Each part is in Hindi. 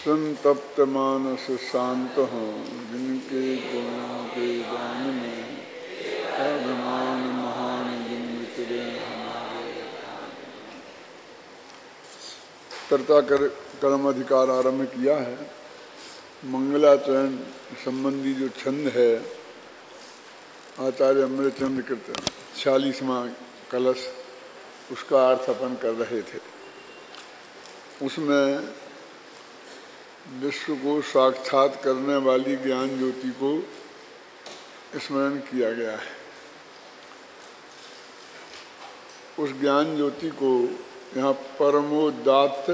संतप्त मानस शांत हों, जिनके गुणों के गान में अभिमान महान जिन मित्रे हमारे। कर्ता कर कर्म अधिकार आरंभ किया है। मंगलाचरण संबंधी जो छंद है आचार्य अमृतचंद्र कृत 46वां कलश, उसका अर्थ अपन कर रहे थे। उसमें विश्व को साक्षात करने वाली ज्ञान ज्योति को स्मरण किया गया है। उस ज्ञान ज्योति को यहाँ परमोदात्त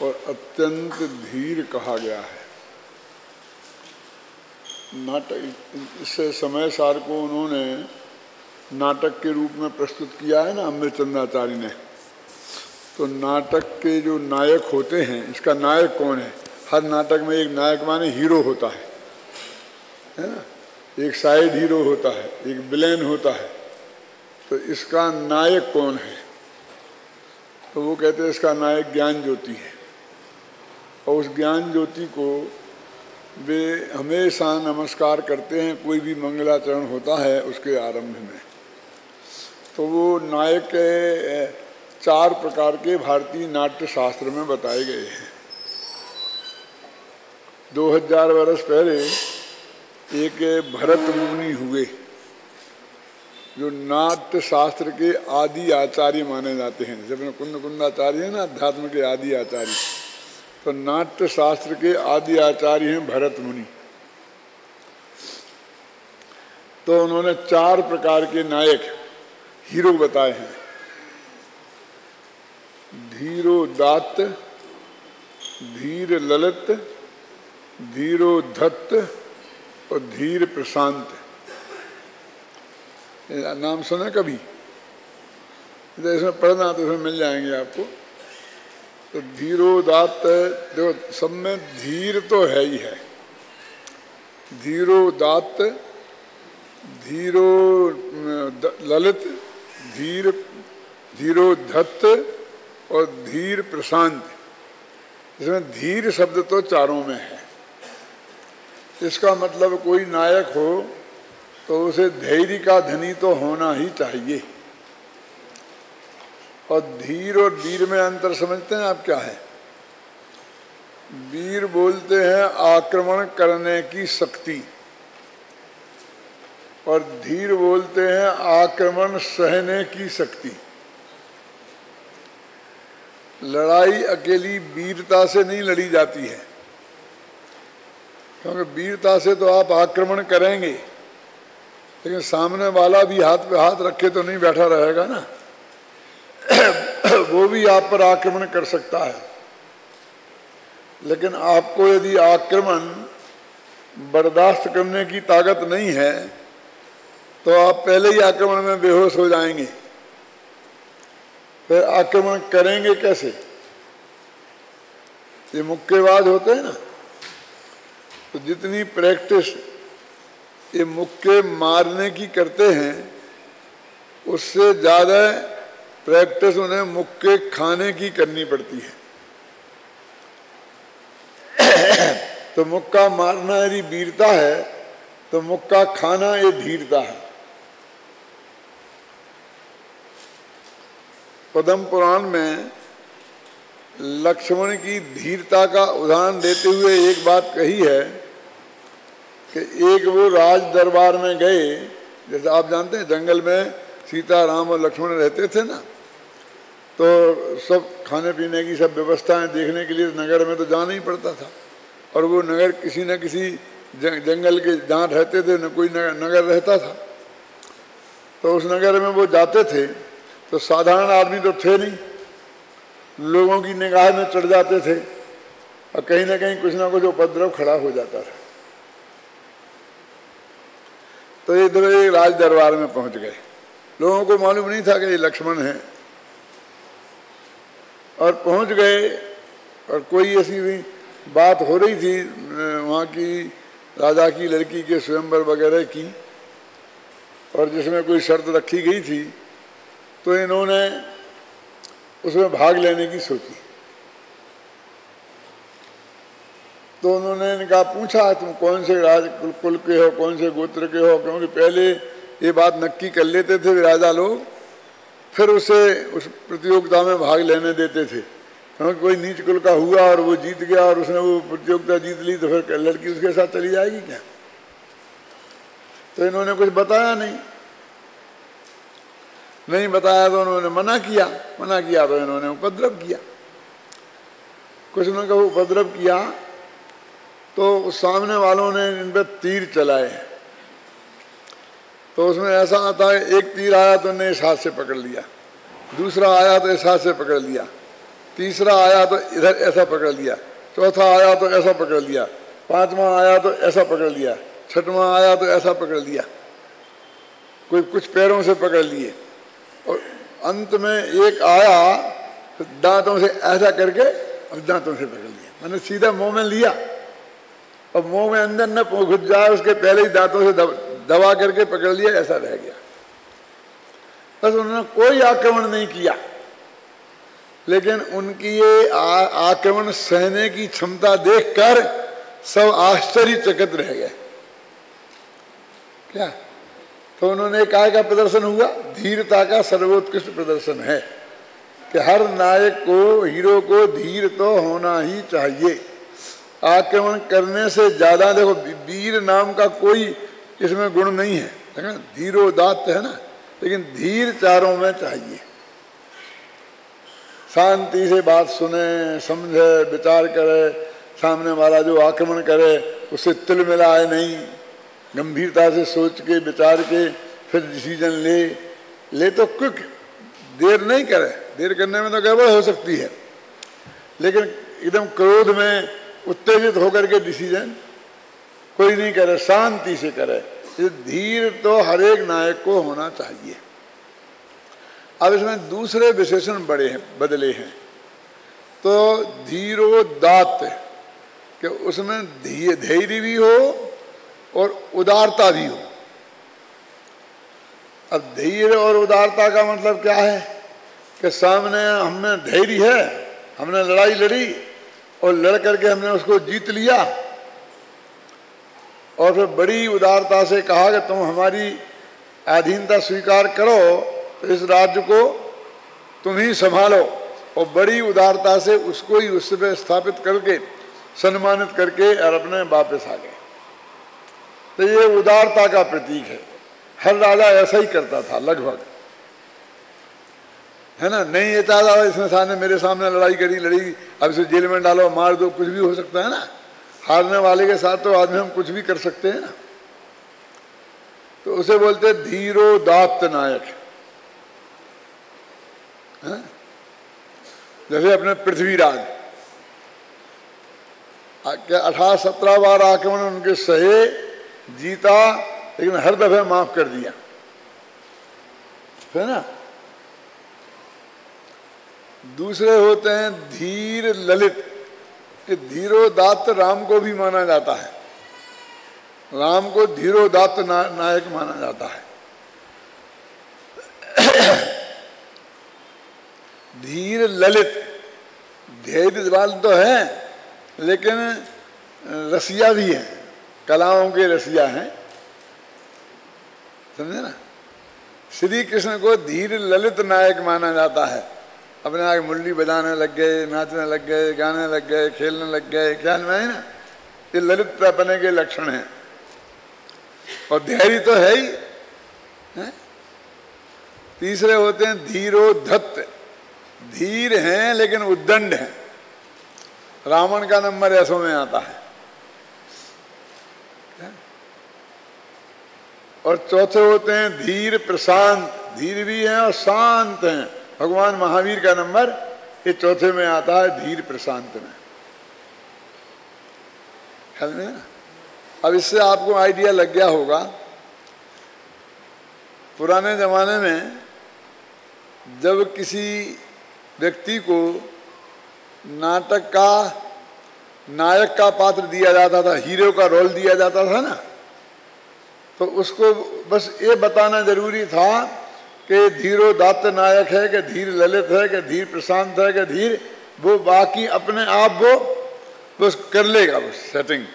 और अत्यंत धीर कहा गया है। नाटक इससे समय सार को उन्होंने नाटक के रूप में प्रस्तुत किया है ना अमृतचंद्राचार्य ने। तो नाटक के जो नायक होते हैं, इसका नायक कौन है? हर नाटक में एक नायक माने हीरो होता है ना, एक साइड हीरो होता है, एक विलेन होता है। तो इसका नायक कौन है? तो वो कहते हैं इसका नायक ज्ञान ज्योति है। और उस ज्ञान ज्योति को वे हमेशा नमस्कार करते हैं, कोई भी मंगलाचरण होता है उसके आरंभ में। तो वो नायक 4 प्रकार के भारतीय नाट्य शास्त्र में बताए गए हैं। 2000 वर्ष पहले एक भरत मुनि हुए जो नाट्य शास्त्र के आदि आचार्य माने जाते हैं। जब कुंदाचार्य है ना अध्यात्म के आदि आचार्य, तो नाट्य शास्त्र के आदि आचार्य हैं भरत मुनि। तो उन्होंने 4 प्रकार के नायक हीरो बताए हैं। धीरोदात्त, धीर ललित, धीरोधत्त और धीर प्रशांत। नाम सुना कभी? तो इसमें पढ़ना तो इसमें मिल जाएंगे आपको। तो धीरोदात्त, देखो सब में धीर तो है ही है। धीरोदात्त, धीरो ललित, धीरोधत्त और धीर प्रशांत। इसमें धीर शब्द तो 4 में है। इसका मतलब कोई नायक हो तो उसे धैर्य का धनी तो होना ही चाहिए। और धीर और वीर में अंतर समझते हैं आप क्या है? वीर बोलते हैं आक्रमण करने की शक्ति, और धीर बोलते हैं आक्रमण सहने की शक्ति। लड़ाई अकेली वीरता से नहीं लड़ी जाती है, क्योंकि वीरता से तो आप आक्रमण करेंगे, लेकिन सामने वाला भी हाथ पे हाथ रखे तो नहीं बैठा रहेगा ना। वो भी आप पर आक्रमण कर सकता है। लेकिन आपको यदि आक्रमण बर्दाश्त करने की ताकत नहीं है तो आप पहले ही आक्रमण में बेहोश हो जाएंगे। फिर आक्रमण करेंगे कैसे? ये मुक्केबाज होते हैं ना, तो जितनी प्रैक्टिस ये मुक्के मारने की करते हैं उससे ज़्यादा प्रैक्टिस उन्हें मुक्के खाने की करनी पड़ती है। तो मुक्का मारना यदि वीरता है तो मुक्का खाना ये धीरता है। पद्म पुराण में लक्ष्मण की धीरता का उदाहरण देते हुए एक बात कही है कि एक वो राज दरबार में गए। जैसे आप जानते हैं जंगल में सीता राम और लक्ष्मण रहते थे ना, तो सब खाने पीने की सब व्यवस्थाएं देखने के लिए नगर में तो जाना ही पड़ता था। और वो नगर किसी न किसी जंगल के जहाँ रहते थे न कोई नगर रहता था। तो उस नगर में वो जाते थे तो साधारण आदमी तो थे नहीं, लोगों की निगाह में चढ़ जाते थे और कहीं ना कहीं कुछ ना कुछ उपद्रव खड़ा हो जाता था। तो ये इधर एक राज दरबार में पहुंच गए। लोगों को मालूम नहीं था कि ये लक्ष्मण है, और पहुंच गए। और कोई ऐसी भी बात हो रही थी वहाँ की राजा की लड़की के स्वयंवर वगैरह की, और जिसमें कोई शर्त रखी गई थी, तो इन्होंने उसमें भाग लेने की सोची। तो उन्होंने इनका पूछा तुम कौन से राज कुल के हो, कौन से गोत्र के हो, क्योंकि पहले ये बात नक्की कर लेते थे राजा लोग, फिर उसे उस प्रतियोगिता में भाग लेने देते थे। क्योंकि कोई नीच कुल का हुआ और वो जीत गया और उसने वो प्रतियोगिता जीत ली तो फिर लड़की उसके साथ चली जाएगी क्या? तो इन्होंने कुछ बताया नहीं बताया तो उन्होंने मना किया तो इन्होंने उपद्रव किया। कुछ ने कहा उपद्रव किया तो उस सामने वालों ने इन पर तीर चलाए। तो उसमें ऐसा आता है एक तीर आया तो इन्हें इस हाथ से पकड़ लिया, दूसरा आया तो इस हाथ से पकड़ लिया, तीसरा आया तो इधर ऐसा पकड़ लिया, चौथा आया तो ऐसा पकड़ लिया, पांचवा आया तो ऐसा पकड़ लिया, छठवां आया तो ऐसा पकड़ लिया, कोई कुछ पैरों से पकड़ लिए और अंत में एक आया तो दांतों से ऐसा करके और दांतों से पकड़ लिया, मैंने सीधा मुंह में लिया और मुंह में अंदर न घुस जाए उसके पहले ही दांतों से दबा करके पकड़ लिया, ऐसा रह गया। बस उन्होंने कोई आक्रमण नहीं किया, लेकिन उनकी ये आक्रमण सहने की क्षमता देखकर सब आश्चर्यचकित रह गए। क्या? तो उन्होंने काय का प्रदर्शन हुआ? धीरता का सर्वोत्कृष्ट प्रदर्शन है कि हर नायक को, हीरो को धीर तो होना ही चाहिए। आक्रमण करने से ज्यादा, देखो वीर नाम का कोई इसमें गुण नहीं है, देखा धीरोदात्त है ना, लेकिन धीर चारों में चाहिए। शांति से बात सुने, समझे, विचार करे, सामने वाला जो आक्रमण करे उससे तिल मिलाए नहीं, गंभीरता से सोच के विचार के फिर डिसीजन ले तो क्विक, देर नहीं करे। देर करने में तो गड़बड़ हो सकती है, लेकिन एकदम क्रोध में उत्तेजित होकर के डिसीजन कोई नहीं करे, शांति से करे। धीर तो हर एक नायक को होना चाहिए। अब इसमें दूसरे विशेषण बदले हैं। तो धीरोदात्त कि उसमें धैर्य भी हो और उदारता भी हो। अब धैर्य और उदारता का मतलब क्या है कि सामने हमने धैर्य है, हमने लड़ाई लड़ी और लड़ करके हमने उसको जीत लिया और फिर बड़ी उदारता से कहा कि तुम हमारी अधीनता स्वीकार करो, तो इस राज्य को तुम ही संभालो, और बड़ी उदारता से उसको ही उस पर स्थापित करके सम्मानित करके और अपने वापस आ गए। तो ये उदारता का प्रतीक है। हर राजा ऐसा ही करता था लगभग, है ना। नहीं ये चाहता इसने सामने मेरे सामने लड़ाई करी, लड़ी, अब इसे जेल में डालो, मार दो, कुछ भी हो सकता है ना। हारने वाले के साथ तो आदमी हम कुछ भी कर सकते हैं ना। तो उसे बोलते धीरोदात्त नायक, है? जैसे अपने पृथ्वीराज 18-17 बार आक्रमण उनके सहे, जीता, लेकिन हर दफे माफ कर दिया, है ना। दूसरे होते हैं धीर ललित। धीरोदात्त राम को भी माना जाता है, राम को धीरोदात्त नायक माना जाता है। धीर ललित, धैर्य वाले तो है लेकिन रसिया भी है, कलाओं के रसिया हैं, समझे ना। श्री कृष्ण को धीर ललित नायक माना जाता है। अपने आगे मुरली बजाने लग गए, नाचने लग गए, गाने लग गए, खेलने लग गए, ख्याल में है ना। ये ललित अपने के लक्षण हैं। और धैर्य तो है ही है? तीसरे होते हैं धीरोधत्त। धीर हैं लेकिन उद्दंड हैं। रावण का नंबर ऐसों में आता है। और चौथे होते हैं धीर प्रशांत। धीर भी हैं और शांत हैं। भगवान महावीर का नंबर ये चौथे में आता है, धीर प्रशांत में। ख्याल में ना। अब इससे आपको आइडिया लग गया होगा, पुराने जमाने में जब किसी व्यक्ति को नाटक का नायक का पात्र दिया जाता था, हीरो का रोल दिया जाता था ना, तो उसको बस ये बताना जरूरी था कि धीरोदात्त नायक है, कि धीर ललित है, कि धीर प्रशांत है, कि धीर, वो बाकी अपने आप वो बस कर लेगा बस सेटिंग।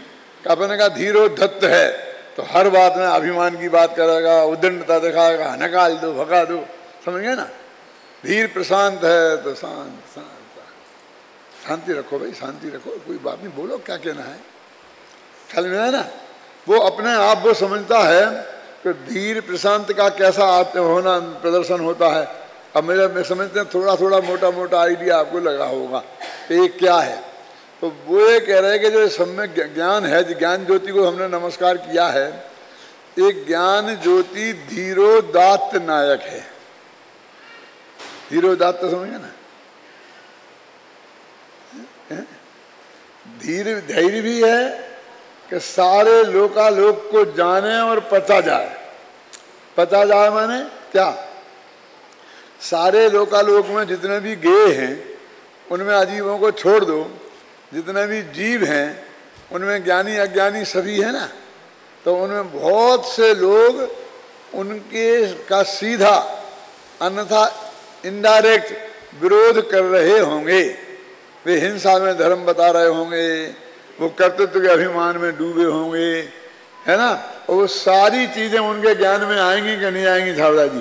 आपने कहा धीरोद्धत है तो हर बात में अभिमान की बात करेगा, उद्दंडता दिखाएगा, निकाल दो, भगा दो, समझ गए ना। धीर प्रशांत है तो शांत शांत, शांति रखो भाई, शांति रखो, कोई बात नहीं, बोलो क्या कहना है, ख्याल में है ना। वो अपने आप वो समझता है कि धीर प्रशांत का कैसा होना प्रदर्शन होता है। अब मैं समझते हैं थोड़ा थोड़ा मोटा मोटा आइडिया आपको लगा होगा ये क्या है। तो वो ये कह रहे हैं कि जो सम्यक ज्ञान है, ज्ञान ज्योति को हमने नमस्कार किया है, एक ज्ञान ज्योति धीरोदात्त नायक है। धीरोदात्त समझे ना, धीर धैर्य भी है कि सारे लोकालोक को जाने और पता जाए। पता जाए माने क्या, सारे लोकालोक में जितने भी गेय हैं उनमें अजीबों को छोड़ दो, जितने भी जीव हैं उनमें ज्ञानी अज्ञानी सभी है ना, तो उनमें बहुत से लोग उनके का सीधा अन्यथा इनडायरेक्ट विरोध कर रहे होंगे। वे हिंसा में धर्म बता रहे होंगे, वो कर्तृत्व के अभिमान में डूबे होंगे, है ना। और वो सारी चीजें उनके ज्ञान में आएंगी कि नहीं आएंगी छावड़ा जी,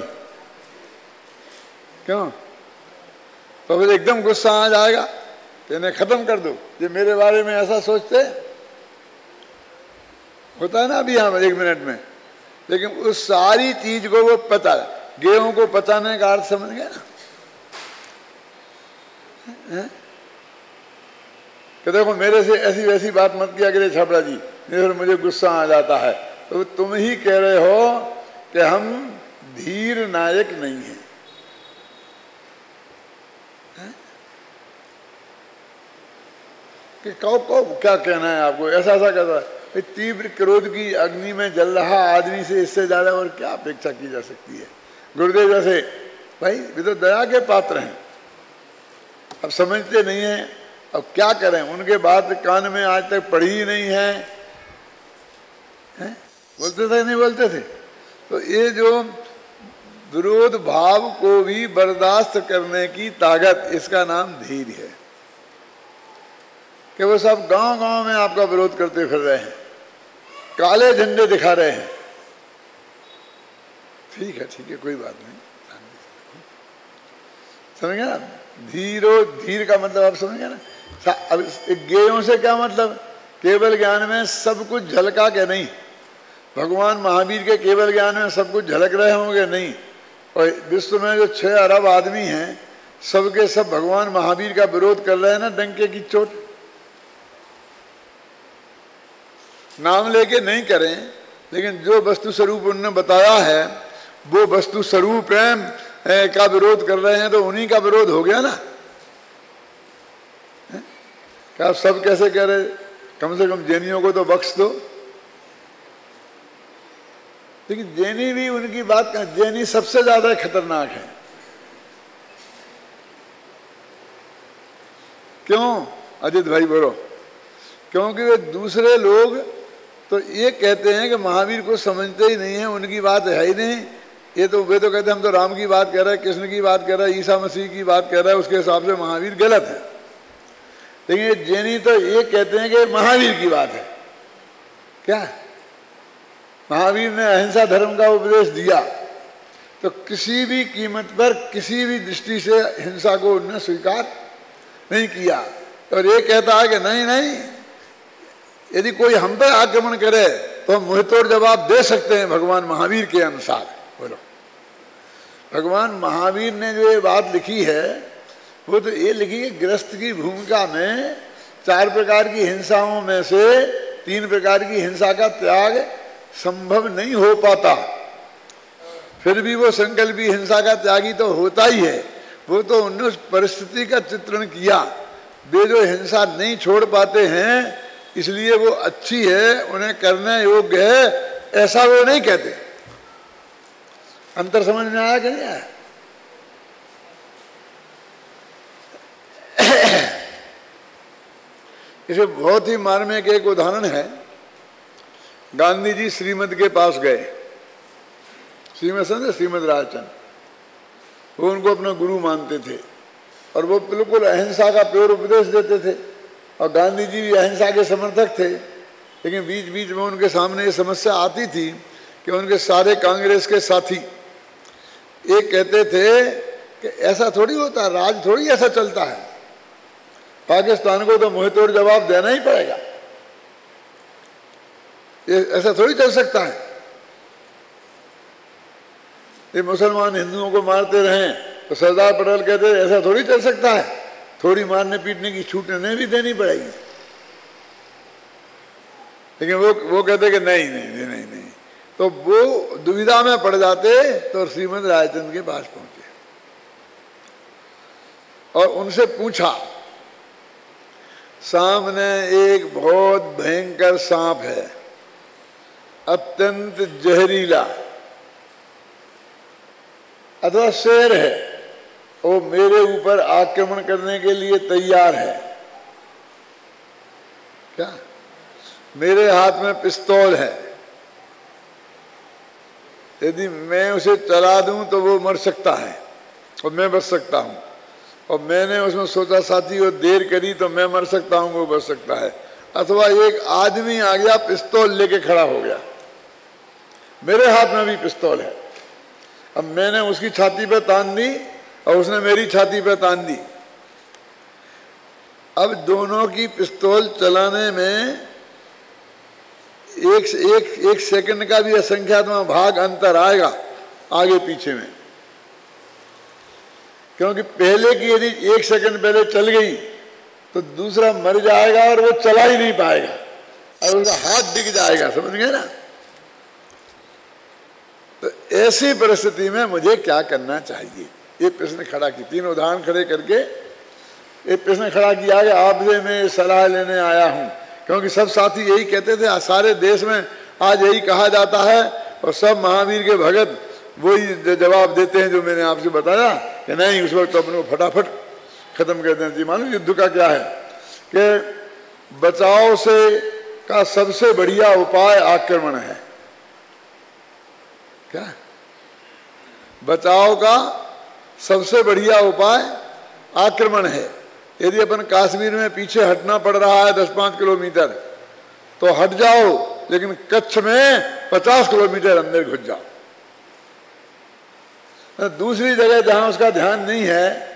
क्यों? तो फिर एकदम गुस्सा आ जाएगा कि इन्हें खत्म कर दो, ये मेरे बारे में ऐसा सोचते। होता है ना अभी यहाँ 1 मिनट में। लेकिन उस सारी चीज को वो पता, गेहूं को पचाने का अर्थ समझ गए ना, कि देखो मेरे से ऐसी वैसी बात मत किया करे छापड़ा जी, नहीं फिर मुझे गुस्सा आ जाता है। तो तुम ही कह रहे हो कि हम धीर नायक नहीं हैं। कि कब क्या कहना है आपको, ऐसा ऐसा कहता है। तीव्र क्रोध की अग्नि में जल रहा आदमी से इससे ज्यादा और क्या अपेक्षा की जा सकती है। गुरुदेव जैसे भाई वे तो दया के पात्र हैं, अब समझते नहीं हैं, अब क्या करें, उनके बात कान में आज तक पड़ी ही नहीं है, बोलते थे नहीं बोलते थे। तो ये जो विरोध भाव को भी बर्दाश्त करने की ताकत, इसका नाम धीर है। कि वो सब गांव गांव में आपका विरोध करते फिर रहे हैं, काले झंडे दिखा रहे हैं। ठीक है कोई बात नहीं, समझ गए ना। धीर का मतलब आप समझ गए ना। अब गेयों से क्या मतलब, केवल ज्ञान में सब कुछ झलका के नहीं, भगवान महावीर के केवल ज्ञान में सब कुछ झलक रहे होंगे नहीं। और विश्व में जो 6 अरब आदमी हैं, सबके सब भगवान महावीर का विरोध कर रहे हैं ना, डंके की चोट। नाम लेके नहीं करें, लेकिन जो वस्तु स्वरूप उन्होंने बताया है वो वस्तु स्वरूप का विरोध कर रहे हैं, तो उन्हीं का विरोध हो गया ना। क्या आप सब कैसे कह रहे, कम से कम जैनियों को तो बख्श दो। लेकिन जैनी भी उनकी बात का, जैनी सबसे ज्यादा खतरनाक है। क्यों अजित भाई बोलो? क्योंकि वे दूसरे लोग तो ये कहते हैं कि महावीर को समझते ही नहीं है, उनकी बात है ही नहीं। ये तो वे तो कहते हैं हम तो राम की बात कह रहे हैं, कृष्ण की बात कह रहे हैं, ईसा मसीह की बात कह रहे हैं, उसके हिसाब से महावीर गलत है। लेकिन ये जैनी तो ये कहते हैं कि महावीर की बात है। क्या महावीर ने अहिंसा धर्म का उपदेश दिया, तो किसी भी कीमत पर किसी भी दृष्टि से हिंसा को उन्होंने स्वीकार नहीं किया। और ये कहता है कि नहीं नहीं, यदि कोई हम पर आक्रमण करे तो हम मुंहतोड़ जवाब दे सकते हैं भगवान महावीर के अनुसार। बोलो, भगवान महावीर ने जो ये बात लिखी है वो तो ये लिखी है, गृहस्थ की भूमिका में 4 प्रकार की हिंसाओं में से 3 प्रकार की हिंसा का त्याग संभव नहीं हो पाता। फिर भी वो संकल्पी हिंसा का त्यागी तो होता ही है। वो तो उन्होंने उस परिस्थिति का चित्रण किया। वे जो हिंसा नहीं छोड़ पाते हैं इसलिए वो अच्छी है, उन्हें करने योग्य है, ऐसा वो नहीं कहते। अंतर समझ में आया कि नहीं आया? इसे बहुत ही मार्मिक एक उदाहरण है। गांधी जी श्रीमद के पास गए, श्रीमद समझे, श्रीमद राजचंद, वो उनको अपना गुरु मानते थे और वो बिल्कुल अहिंसा का प्योर उपदेश देते थे। और गांधी जी भी अहिंसा के समर्थक थे, लेकिन बीच बीच में उनके सामने ये समस्या आती थी कि उनके सारे कांग्रेस के साथी एक कहते थे कि ऐसा थोड़ी होता, राज थोड़ी ऐसा चलता है, पाकिस्तान को तो मुंहतोड़ जवाब देना ही पड़ेगा, ये ऐसा थोड़ी चल सकता है। ये मुसलमान हिंदुओं को मारते रहें तो सरदार पटेल कहते ऐसा थोड़ी चल सकता है, थोड़ी मारने पीटने की छूट उन्हें भी देनी पड़ेगी। लेकिन वो कहते कि नहीं नहीं नहीं नहीं नहीं, तो वो दुविधा में पड़ जाते तो श्रीमद रायचंद के पास पहुंचे और उनसे पूछा, सामने एक बहुत भयंकर सांप है, अत्यंत जहरीला, अथवा शेर है, वो मेरे ऊपर आक्रमण करने के लिए तैयार है, क्या मेरे हाथ में पिस्तौल है, यदि मैं उसे चला दूं तो वो मर सकता है और मैं बच सकता हूं, और मैंने उसमें सोचा साथी वो देर करी तो मैं मर सकता हूं, वो बच सकता है, अथवा एक आदमी आ गया पिस्तौल लेके खड़ा हो गया, मेरे हाथ में भी पिस्तौल है, अब मैंने उसकी छाती पे तान दी और उसने मेरी छाती पे तान दी, अब दोनों की पिस्तौल चलाने में एक सेकंड का भी असंख्यात्मक भाग अंतर आएगा आगे पीछे में, क्योंकि पहले की यदि एक सेकंड पहले चल गई तो दूसरा मर जाएगा और वो चला ही नहीं पाएगा और उसका हाथ डिग जाएगा, समझ गए ना। तो ऐसी परिस्थिति में मुझे क्या करना चाहिए, ये प्रश्न खड़ा की, तीन उदाहरण खड़े करके ये प्रश्न खड़ा किया कि आपसे मैं सलाह लेने आया हूं, क्योंकि सब साथी यही कहते थे, सारे देश में आज यही कहा जाता है और सब महावीर के भगत वही जवाब देते हैं जो मैंने आपसे बताया कि नहीं उस वक्त तो अपने को फटाफट खत्म कर देना चाहिए। मालूम युद्ध का क्या है कि बचाव से का सबसे बढ़िया उपाय आक्रमण है, क्या बचाव का सबसे बढ़िया उपाय आक्रमण है। यदि अपन कश्मीर में पीछे हटना पड़ रहा है 10-5 किलोमीटर तो हट जाओ, लेकिन कच्छ में 50 किलोमीटर अंदर घुस जाओ। दूसरी जगह जहां उसका ध्यान नहीं है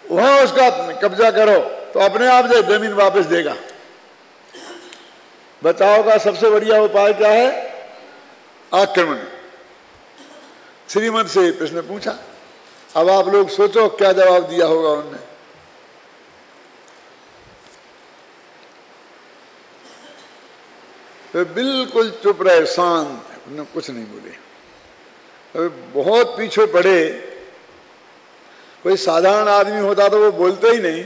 वहां उसका कब्जा करो तो अपने आप से जमीन वापस देगा। बचाव का सबसे बढ़िया उपाय क्या है? आक्रमण। श्रीमद से प्रश्न पूछा, अब आप लोग सोचो क्या जवाब दिया होगा उन्होंने। तो बिल्कुल चुप रहे, शांत, उन्होंने कुछ नहीं बोले। तो बहुत पीछे पड़े, कोई साधारण आदमी होता तो वो बोलते ही नहीं,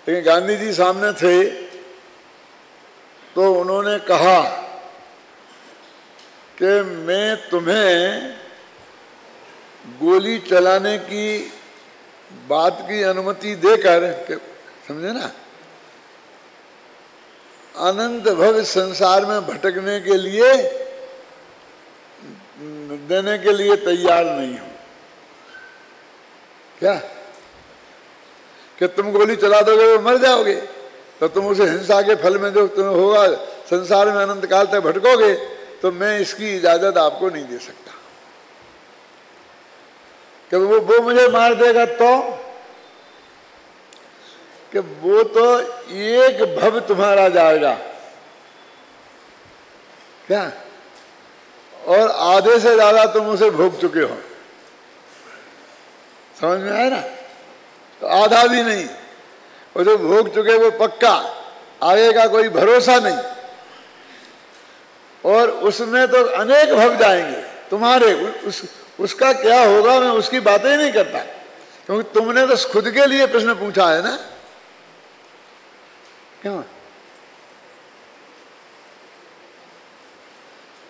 लेकिन गांधी जी सामने थे तो उन्होंने कहा कि मैं तुम्हें गोली चलाने की बात की अनुमति देकर, समझे ना, अनंत भव संसार में भटकने के लिए देने के लिए तैयार नहीं हूं। क्या कि तुम गोली चला दोगे वो मर जाओगे, तो तुम उसे हिंसा के फल में जो तुम्हें होगा संसार में अनंत काल तक भटकोगे, तो मैं इसकी इजाजत आपको नहीं दे सकता। कि वो मुझे मार देगा तो कि वो तो एक भव तुम्हारा जाएगा, क्या, और आधे से ज्यादा तुम उसे भोग चुके हो। समझ में आया ना? तो आधा भी नहीं, वो जो भोग चुके वो पक्का, आगे का कोई भरोसा नहीं, और उसमें तो अनेक भव जाएंगे तुम्हारे। उसका क्या होगा मैं उसकी बातें ही नहीं करता, क्योंकि तुमने तो खुद के लिए प्रश्न पूछा है ना। क्यों?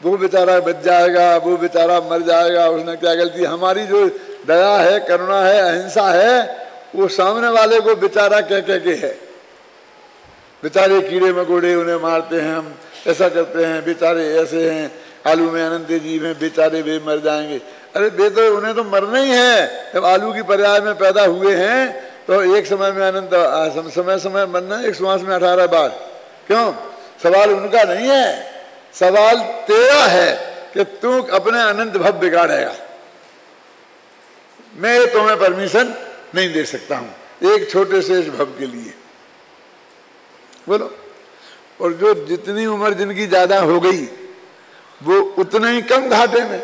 वो बेचारा बच जाएगा, वो बेचारा मर जाएगा, उसने क्या गलती। हमारी जो दया है, करुणा है, अहिंसा है, वो सामने वाले को बेचारा कह के है। बेचारे कीड़े मकोड़े उन्हें मारते हैं, हम ऐसा करते हैं, बेचारे ऐसे हैं, आलू में अनंत जीव हैं, बेचारे वे मर जाएंगे। अरे बे तो उन्हें तो मरना ही है, जब आलू की पर्याय में पैदा हुए हैं तो एक समय में अनंत समय समय बनना, एक श्वास में 18 बार। क्यों? सवाल उनका नहीं है, सवाल तेरा है कि तू अपने अनंत भव बिगाड़ेगा। मैं तुम्हें परमिशन नहीं दे सकता हूं एक छोटे से इस भव के लिए। बोलो। और जो जितनी उम्र जिनकी ज्यादा हो गई वो उतना ही कम घाटे में।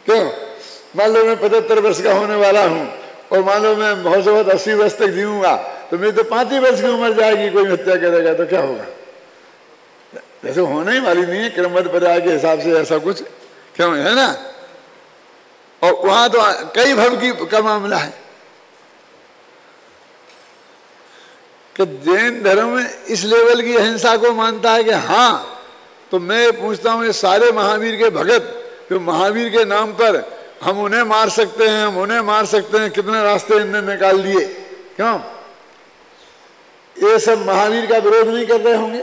क्यों? मान लो मैं 75 वर्ष का होने वाला हूं और मान लो मैं बहुत से बहुत 80 वर्ष तक जीऊंगा, तो मेरी तो 5 ही वर्ष की उम्र जाएगी, कोई हत्या करेगा तो क्या होगा? वैसे होने ही वाली नहीं है क्रमबद्ध पर्याय के हिसाब से ऐसा कुछ, क्यों है ना? और वहां तो कई भव का मामला है कि जैन धर्म में इस लेवल की अहिंसा को मानता है कि हाँ, तो मैं पूछता हूं ये सारे महावीर के भगत जो महावीर के नाम पर हम उन्हें मार सकते हैं, हम उन्हें मार सकते हैं, कितने रास्ते इनने निकाल दिए। क्यों? ये सब महावीर का विरोध नहीं कर रहे होंगे?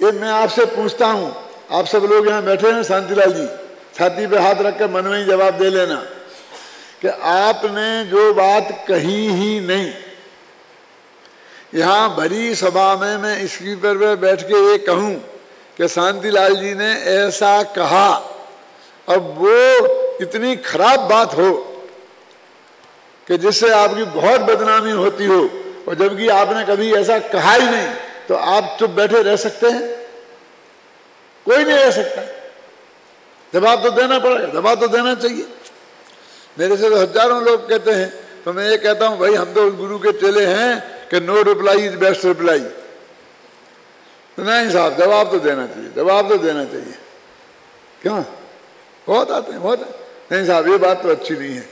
ये मैं आपसे पूछता हूं, आप सब लोग यहां बैठे हैं, शांतिलाल जी छाती पे हाथ रखकर मन में ही जवाब दे लेना कि आपने जो बात कही ही नहीं, यहां भरी सभा में मैं स्पीकर पर बैठ के ये कहूं कि शांतिलाल जी ने ऐसा कहा, अब वो इतनी खराब बात हो कि जिससे आपकी बहुत बदनामी होती हो, और जबकि आपने कभी ऐसा कहा ही नहीं, तो आप चुप बैठे रह सकते हैं? कोई नहीं रह सकता। जवाब तो देना पड़ेगा, जवाब तो देना चाहिए। मेरे से तो हजारों लोग कहते हैं, तो मैं ये कहता हूं भाई हम तो उस गुरु के चेले हैं कि no reply is best reply. तो नहीं साहब, जवाब तो देना चाहिए, जवाब तो देना चाहिए। क्यों? बहुत आते हैं, बहुत नहीं साहब ये बात तो अच्छी नहीं है।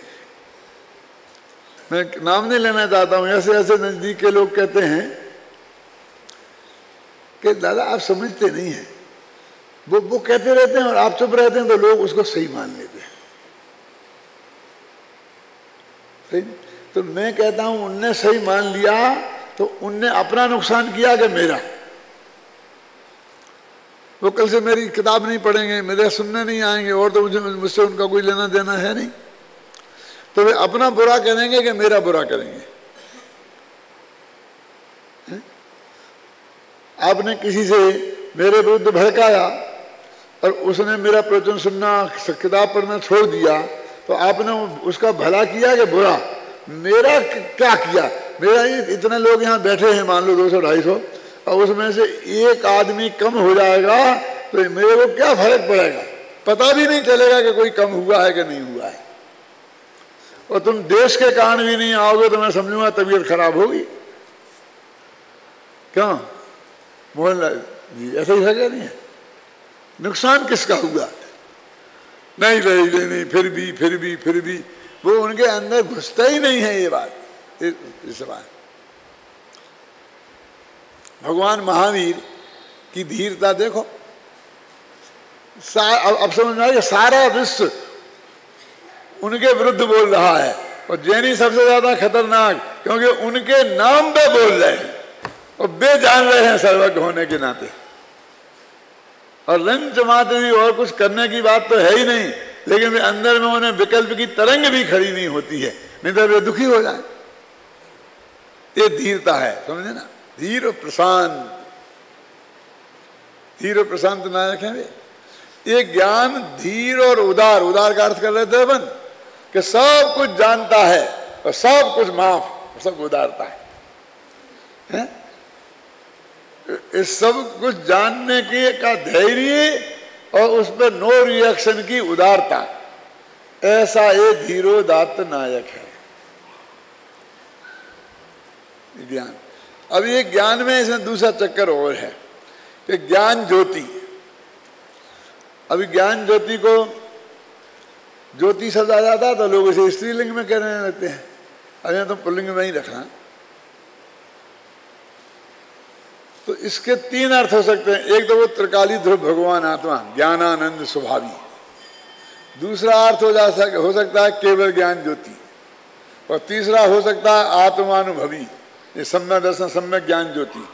मैं नाम नहीं लेना चाहता हूं, ऐसे ऐसे नजदीक के लोग कहते हैं कि दादा आप समझते नहीं हैं, वो कहते रहते हैं और आप चुप रहते हैं तो लोग उसको सही मान लेते हैं। सही? तो मैं कहता हूं उनने सही मान लिया तो उनने अपना नुकसान किया कि मेरा? वो कल से मेरी किताब नहीं पढ़ेंगे, मेरे सुनने नहीं आएंगे, और तो मुझसे उनका कोई लेना देना है नहीं, तो वे अपना बुरा करेंगे कि मेरा बुरा करेंगे? आपने किसी से मेरे विरुद्ध भड़काया और उसने मेरा प्रवचन सुनना, किताब पढ़ना छोड़ दिया, तो आपने उसका भला किया कि बुरा? मेरा क्या किया? मेरा इतने लोग यहाँ बैठे हैं, मान लो 200-250, और उसमें से एक आदमी कम हो जाएगा तो मेरे को क्या फर्क पड़ेगा? पता भी नहीं चलेगा कि कोई कम हुआ है कि नहीं हुआ है। और तुम देश के कारण भी नहीं आओगे तो मैं समझूंगा तबीयत खराब होगी। क्यों मोहनलाल जी, ऐसा ही है क्या? नहीं है? नुकसान किसका हुआ? नहीं नहीं, फिर भी वो उनके अंदर घुसता ही नहीं है ये बात, इस बात। भगवान महावीर की धीरता देखो। अब समझ में आया, सारा विश्व उनके विरुद्ध बोल रहा है और जैनी सबसे ज्यादा खतरनाक, क्योंकि उनके नाम पे बोल रहे हैं और वे जान रहे हैं सर्वज्ञ होने के नाते। और रंच मात्र भी और कुछ करने की बात तो है ही नहीं, लेकिन वे अंदर में उन्हें विकल्प की तरंग भी खड़ी नहीं होती है, नहीं तो वे दुखी हो जाए। ये धीरता है, समझे ना? धीर और प्रशांत, धीर और प्रशांत नायक है वे। ये ज्ञान धीर और उदार, उदार का अर्थ कर रहे थे अपन कि सब कुछ जानता है और सब कुछ माफ, सब उदारता है? इस सब कुछ जानने के का धैर्य और उस पर नो रिएक्शन की उदारता, ऐसा ये धीरोदात्त नायक है ज्ञान। अब ये ज्ञान में इसमें दूसरा चक्कर और है कि ज्ञान ज्योति। अभी ज्ञान ज्योति को ज्योति शब्द आ जाता तो लोग इसे स्त्रीलिंग में कहने लगते हैं, अरे तो पुल्लिंग में ही रखना। तो इसके 3 अर्थ हो सकते हैं। एक तो वो त्रिकाली ध्रुव भगवान आत्मा, ज्ञानानंद स्वभावी। दूसरा अर्थ हो सकता है केवल ज्ञान ज्योति, और तीसरा हो सकता है आत्मानुभवी, ये सम्यक दर्शन सम्यक ज्ञान ज्योति।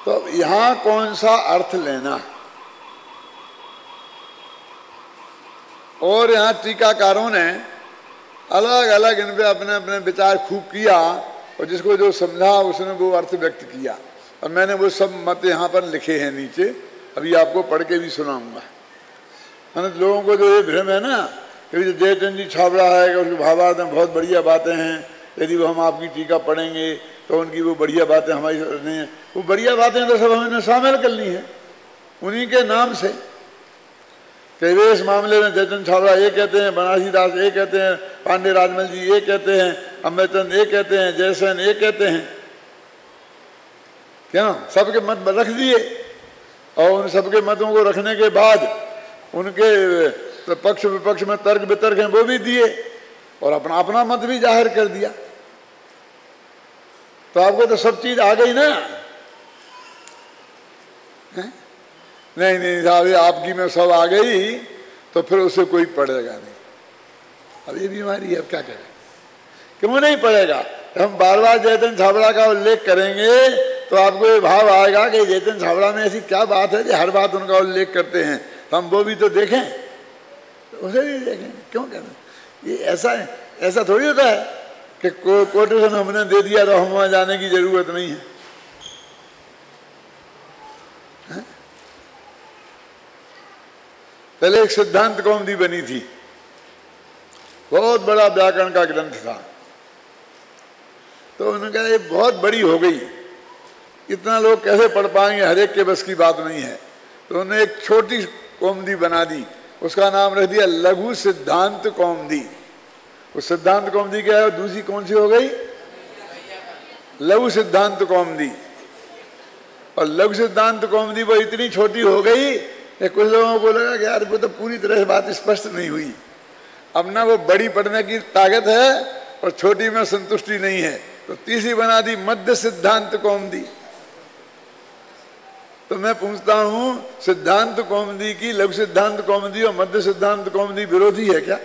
तो यहां कौन सा अर्थ लेना? और यहाँ टीकाकारों ने अलग अलग इन पे अपने अपने विचार खूब किया और जिसको जो समझा उसने वो अर्थ व्यक्त किया। और मैंने वो सब मत यहाँ पर लिखे हैं नीचे, अभी आपको पढ़ के भी सुनाऊंगा। मैंने लोगों को जो ये भ्रम है ना कि जयचंद जी छाबड़ा है कि उसके भावार्थ में बहुत बढ़िया बातें हैं, यदि वो हम आपकी टीका पढ़ेंगे तो उनकी वो बढ़िया बातें हमारी नहीं है, वो बढ़िया बातें तो सब हमने शामिल कर ली हैं उन्हीं के नाम से। कि इस मामले में जयचंद छाबड़ा ये कहते हैं, बनारसी दास ये कहते हैं, पांडे राजमल जी ये कहते हैं, अमृतचंद ये कहते हैं, जयसेन ये कहते हैं, क्या सबके मत रख दिए। और उन सबके मतों को रखने के बाद उनके पक्ष विपक्ष में तर्क वितर्क हैं वो भी दिए और अपना अपना मत भी जाहिर कर दिया। तो आपको तो सब चीज आ गई ना। है? नहीं नहीं साहब आपकी में सब आ गई तो फिर उसे कोई पढ़ेगा नहीं। अब ये बीमारी है, अब क्या करें, क्यों नहीं पढ़ेगा। हम बार बार जयचंद छाबड़ा का उल्लेख करेंगे तो आपको ये भाव आएगा कि जयचंद छाबड़ा में ऐसी क्या बात है कि हर बात उनका उल्लेख करते हैं, तो हम वो भी तो देखें, तो उसे भी देखें। क्यों कहते ये ऐसा है, ऐसा थोड़ी होता है कि कोटेशन हमने दे दिया तो हम वहाँ जाने की जरूरत नहीं है। पहले एक सिद्धांत कौमुदी बनी थी, बहुत बड़ा व्याकरण का ग्रंथ था। तो उन्होंने कहा ये बहुत बड़ी हो गई, इतना लोग कैसे पढ़ पाएंगे, हर एक के बस की बात नहीं है। तो उन्होंने एक छोटी कौमुदी बना दी, उसका नाम रख दिया लघु सिद्धांत कौमुदी। उस सिद्धांत कौमुदी क्या है, दूसरी कौन सी हो गई, लघु सिद्धांत कौमुदी। और लघु सिद्धांत कौमुदी वो इतनी छोटी हो गई कि कुछ लोगों को लगा कि यार वो तो पूरी तरह से बात स्पष्ट नहीं हुई। अब ना वो बड़ी पढ़ने की ताकत है और छोटी में संतुष्टि नहीं है, तो तीसरी बना दी मध्य सिद्धांत कौमुदी। तो मैं पूछता हूं सिद्धांत कौमुदी की लघु सिद्धांत कौमुदी और मध्य सिद्धांत कौमुदी विरोधी है क्या?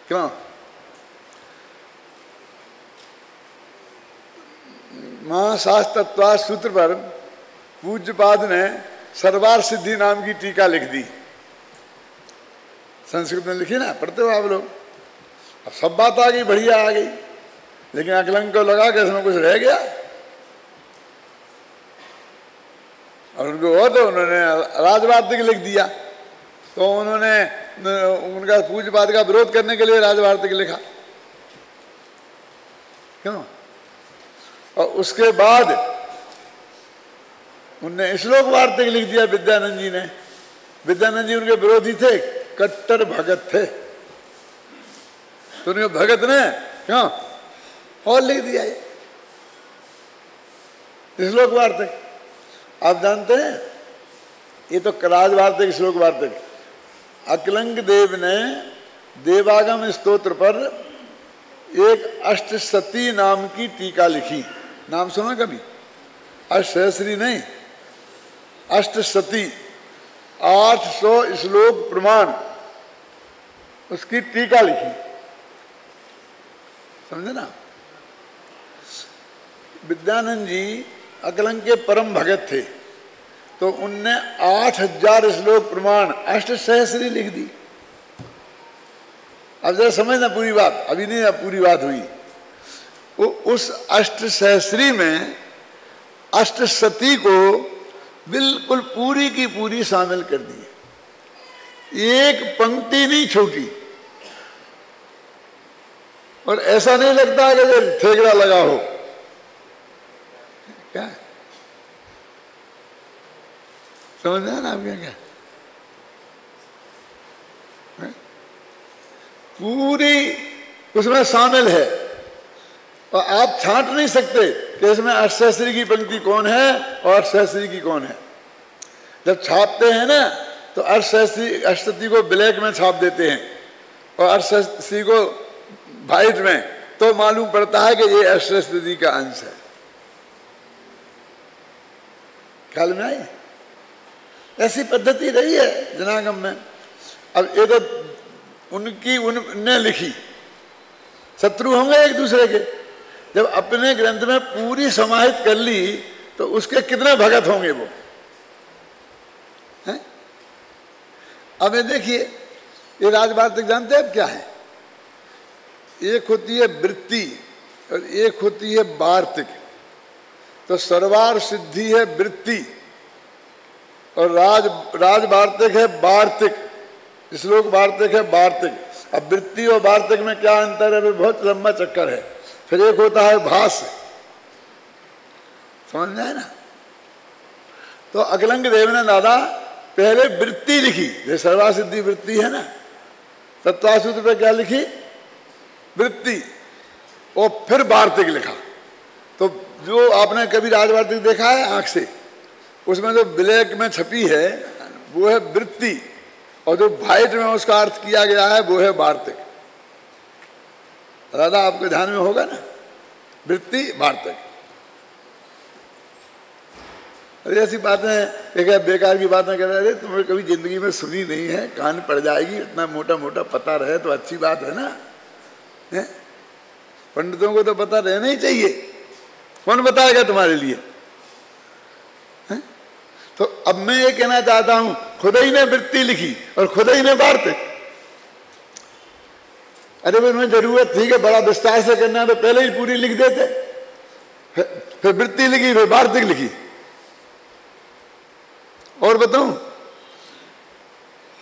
क्यों? महाशास्त्रत्वा सूत्र पर पूज्यपाद ने सर्वार सिद्धि नाम की टीका लिख दी, संस्कृत में लिखी ना, पढ़ते हो आप लोग। अब सब बात आ गई, बढ़िया आ गई, लेकिन अकलंग को लगा कि इसमें कुछ रह गया। और उनको वो तो उन्होंने राजवार्तिक लिख दिया, तो उन्होंने उनका पूज्यपाद का विरोध करने के लिए राजवार्तिक लिखा। क्यों? और उसके बाद उनने श्लोक वार्तिक लिख दिया विद्यानंद जी ने। विद्यानंद जी उनके विरोधी थे, कट्टर भगत थे, तो उनके भगत ने क्यों और लिख दिया ये श्लोक वार्तिक। आप जानते हैं ये तो राज वार्तिक श्लोक वार्तिक। अकलंग देव ने देवागम स्तोत्र पर एक अष्टसती नाम की टीका लिखी, नाम सुना कभी? अष्टसहस्री नहीं, अष्टसती, 800 श्लोक प्रमाण उसकी टीका लिखी, समझे ना। विद्यानंद जी अकलंग के परम भगत थे, तो उनने 8000 श्लोक प्रमाण अष्टसहस्री लिख दी। अब जरा समझना पूरी बात, अभी नहीं अब पूरी बात हुई। वो उस अष्टसहस्री में अष्टसती को बिल्कुल पूरी की पूरी शामिल कर दी, एक पंक्ति नहीं छूटी। और ऐसा नहीं लगता कि ठेकड़ा लगा हो, क्या समझ रहे हैं ना आप? क्या पूरी उसमें शामिल है और आप छांट नहीं सकते कि इसमें अष्टसहस्री की पंक्ति कौन है और अष्टसहस्री की कौन है। जब छापते हैं ना तो अष्टसती को ब्लैक में छाप देते हैं और अष्टसहस्री को व्हाइट में, तो मालूम पड़ता है कि ये अष्टसती का अंश है। ख्याल में आई? ऐसी पद्धति रही है जनागम में। अब ये तो उनने लिखी, शत्रु होंगे एक दूसरे के। जब अपने ग्रंथ में पूरी समाहित कर ली तो उसके कितने भगत होंगे वो हैं? अब ये देखिए, ये राजवार्तिक जानते हैं अब क्या है? एक होती है वृत्ति और एक होती है वार्तिक। तो सर्वार सिद्धि है वृत्ति और राजवार्तिक है वार्तिक, श्लोक वार्तिक है वार्तिक। अब वृत्ति और वार्तिक में क्या अंतर है? बहुत लंबा चक्कर है। फिर एक होता है भाष्य, समझ में आए ना? तो अकलंक देव ने दादा पहले वृत्ति लिखी, ये सर्वासिद्धि वृत्ति है ना, तत्वासूत्र पे क्या लिखी? वृत्ति, और फिर वार्तिक लिखा। तो जो आपने कभी राजवार्तिक देखा है आंख से, उसमें जो ब्लैक में छपी है वो है वृत्ति, और जो व्हाइट में उसका अर्थ किया गया है वो है वार्तिक। दादा आपके ध्यान में होगा ना, वृत्ति वार्तिक। अरे ऐसी बातें एक बेकार की बातें कह रहे, तुम्हें कभी जिंदगी में सुनी नहीं है, कान पड़ जाएगी, इतना मोटा मोटा पता रहे तो अच्छी बात है ना। है? पंडितों को तो पता रहना ही चाहिए, कौन बताएगा तुम्हारे लिए? है? तो अब मैं ये कहना चाहता हूं, खुद ही ने वृत्ति लिखी और खुद ही ने वार्तिक। अरे भाई मैं जरूरत थी कि बड़ा विस्तार से करना, तो पहले ही पूरी लिख देते। फिर वृत्ति लिखी, फिर वार्तिक लिखी। और बताऊं,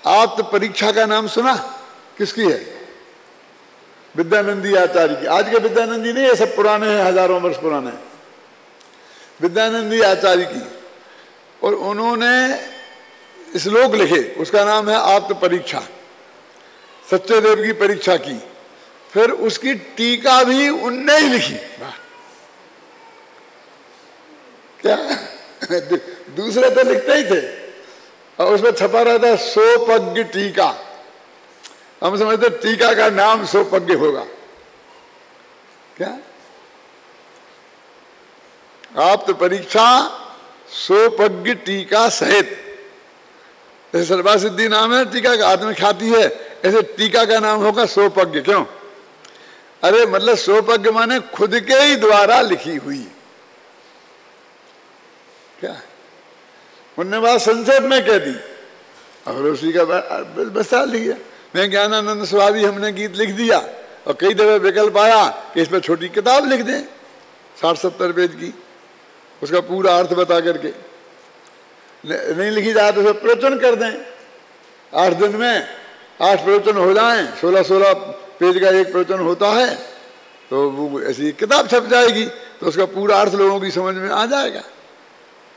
आप तो परीक्षा का नाम सुना? किसकी है? विद्यानंदी आचार्य की। आज के विद्यानंदी नहीं, ये सब पुराने हैं, हजारों वर्ष पुराने। विद्यानंदी आचार्य की, और उन्होंने श्लोक लिखे, उसका नाम है आप्त परीक्षा, सच्चे देव की परीक्षा की। फिर उसकी टीका भी उनने ही लिखी। क्या दूसरे तो लिखते ही थे, और उसमें छपा रहता है सोपज्ञ टीका। हम समझते टीका का नाम सोपज्ञ होगा। क्या? आप्त परीक्षा सोपज्ञ टीका सहित। जैसे सर्वासिद्धि नाम है टीका का, आत्मख्याति है, ऐसे टीका का नाम होगा सोपज्ञ। क्यों? अरे मतलब सोपज्ञ माने खुद के ही द्वारा लिखी हुई। क्या? उनने बात संक्षेप में कह दी और उसी का बसा लिया। मैं ज्ञानानंद स्वामी हमने गीत लिख दिया, और कई दफे विकल्प आया कि इस पर छोटी किताब लिख दें 60-70 पेज की, उसका पूरा अर्थ बता करके। नहीं लिखी जाए तो उसे प्रवचन कर दें, 8 दिन में 8 प्रवचन हो जाएं, 16-16 पेज का एक प्रवचन होता है, तो वो ऐसी किताब छप जाएगी, तो उसका पूरा अर्थ लोगों की समझ में आ जाएगा।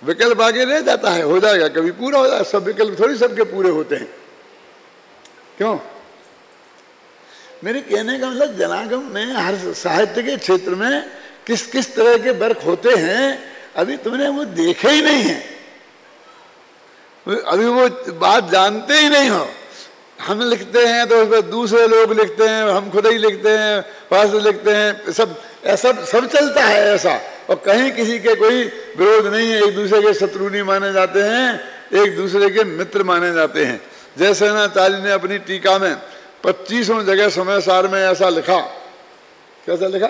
विकल्प आगे रह जाता है, हो जाएगा, कभी पूरा हो जाएगा। सब विकल्प थोड़ी सबके पूरे होते हैं। क्यों? मेरे कहने का मतलब जनागम में हर साहित्य के क्षेत्र में किस किस तरह के वर्क होते हैं, अभी तुमने वो देखे ही नहीं है, अभी वो बात जानते ही नहीं हो। हम लिखते हैं तो उसमें दूसरे लोग लिखते हैं, हम खुद ही लिखते हैं, पास लिखते हैं, सब चलता है ऐसा। और कहीं किसी के कोई विरोध नहीं है, एक दूसरे के शत्रु नहीं माने जाते हैं, एक दूसरे के मित्र माने जाते हैं। जैसे आचार्य ने अपनी टीका में 25 जगह समय सार में ऐसा लिखा, कैसा लिखा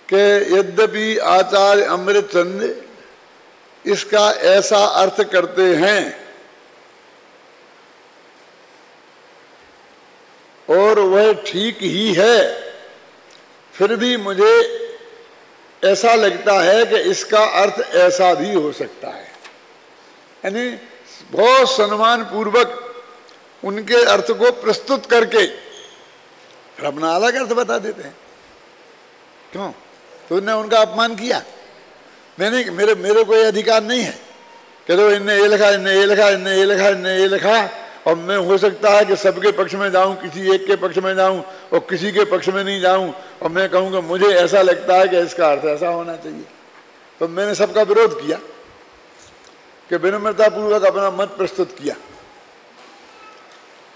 कि यद्यपि आचार्य अमृतचंद इसका ऐसा अर्थ करते हैं और वह ठीक ही है, फिर भी मुझे ऐसा लगता है कि इसका अर्थ ऐसा भी हो सकता है। यानी बहुत सम्मान पूर्वक उनके अर्थ को प्रस्तुत करके फिर अपना अलग अर्थ बता देते हैं। क्यों? तो उन्होंने उनका अपमान किया। मैंने मेरे कोई अधिकार नहीं है कि तो इनने ये लिखा, इनने ये लिखा, इनने ये लिखा, इनने ये लिखा, और मैं हो सकता है कि सबके पक्ष में जाऊं, किसी एक के पक्ष में जाऊं और किसी के पक्ष में नहीं जाऊं, और मैं कहूँगा मुझे ऐसा लगता है कि इसका अर्थ ऐसा होना चाहिए। तो मैंने सबका विरोध किया कि विनम्रता पूर्वक अपना मत प्रस्तुत किया।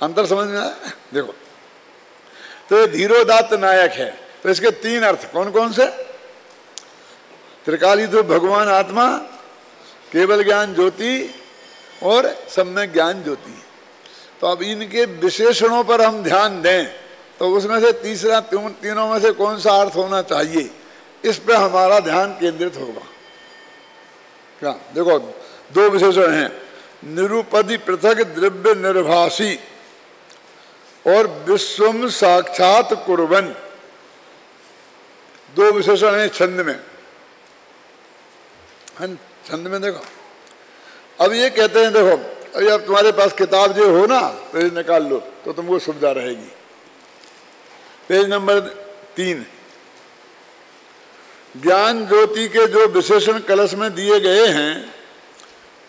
अंतर समझ में आया? देखो, तो ये धीरोदात्त नायक है, तो इसके 3 अर्थ कौन कौन से? त्रिकाली तो भगवान आत्मा, केवल ज्ञान ज्योति और सम्यक ज्ञान ज्योति। तो अब इनके विशेषणों पर हम ध्यान दें तो उसमें से तीसरा, तीनों में से कौन सा अर्थ होना चाहिए, इस पर हमारा ध्यान केंद्रित होगा। क्या? देखो, 2 विशेषण हैं, निरूपधि पृथक द्रव्य निर्भासी और विश्वम साक्षात कुर्बन, दो विशेषण हैं छंद में। छंद में देखो, अब ये कहते हैं, देखो अभी अब तुम्हारे पास किताब जो हो ना, पेज निकाल लो तो तुमको सुविधा रहेगी। पेज नंबर 3, ज्ञान ज्योति के जो विशेषण कलश में दिए गए हैं